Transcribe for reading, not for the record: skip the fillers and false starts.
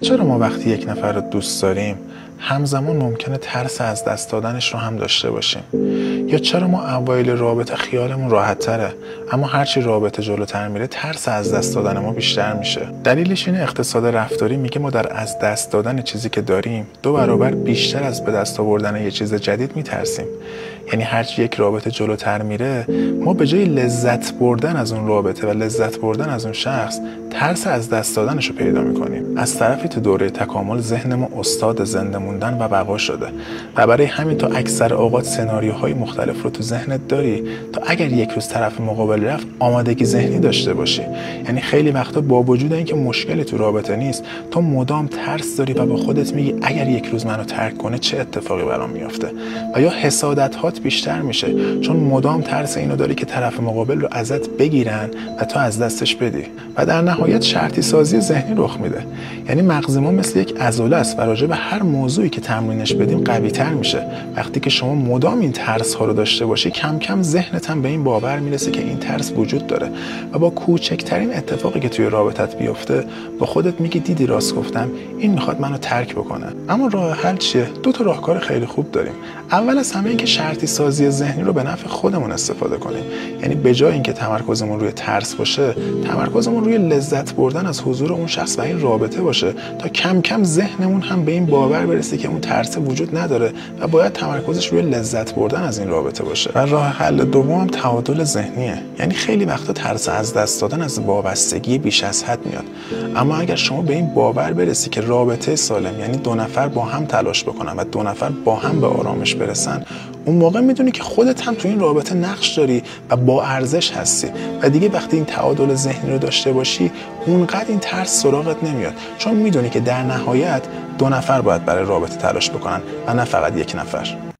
چرا ما وقتی یک نفر رو دوست داریم همزمان ممکنه ترس از دست دادنش رو هم داشته باشیم؟ یا چرا ما اوایل رابطه خیالمون راحت تره اما هرچی رابطه جلوتر میره ترس از دست دادن ما بیشتر میشه؟ دلیلش اینه اقتصاد رفتاری میگه ما در از دست دادن چیزی که داریم 2 برابر بیشتر از به دست آوردن یه چیز جدید میترسیم. یعنی هرچی یک رابطه جلوتر میره ما به جای لذت بردن از اون رابطه و لذت بردن از اون شخص ترس از دست دادنش رو پیدا میکنیم. از طرفی تو دوره تکامل ذهن ما استاد زنده موندن و بقا شده و برای همین تو اکثر اوقات سناریوهای مختلف رو تو ذهنت داری تا اگر یک روز طرف مقابل رفت آمادگی ذهنی داشته باشی. یعنی خیلی وقتا با وجود اینکه مشکلی تو رابطه نیست تو مدام ترس داری و با خودت میگی اگر یک روز منو ترک کنه چه اتفاقی برام میفته، و یا حسادت‌هات بیشتر میشه چون مدام ترس اینو داری که طرف مقابل رو ازت بگیرن و تو از دستش بدی. و در نهایت شرطی سازی ذهنی رخ میده. یعنی مغز ما مثل یک عضله است و راجع به هر موضوعی که تمرینش بدیم قوی تر میشه. وقتی که شما مدام این ترس ها رو داشته باشی کم کم ذهنت هم به این باور میرسه که این ترس وجود داره و با کوچکترین اتفاقی که توی رابطت بیفته با خودت میگی دیدی راست گفتم، این میخواد منو ترک بکنه. اما راه حل چیه؟ 2 تا راهکار خیلی خوب داریم. اول از همه این که شرطی سازی ذهنی رو به نفع خودمون استفاده کنیم. یعنی به جای اینکه تمرکزمون روی ترس باشه تمرکزمون روی لذت بردن از حضور اون شخص و این رابطه باشه تا کم کم ذهنمون هم به این باور برسه که اون ترس وجود نداره و باید تمرکزش روی لذت بردن از این رابطه باشه. و راه حل دوم تعادل ذهنیه. یعنی خیلی وقتا ترس از دست دادن از وابستگی بیش از حد میاد، اما اگر شما به این باور برسی که رابطه سالم یعنی 2 نفر با هم تلاش بکنن و 2 نفر با هم به آرامش برسن، اون موقع میدونی که خودت هم تو این رابطه نقش داری و با ارزش هستی و دیگه وقتی این تعادل ذهنی رو داشته باشی اونقدر این ترس سراغت نمیاد، چون میدونی که در نهایت 2 نفر باید برای رابطه تلاش بکنن و نه فقط 1 نفر.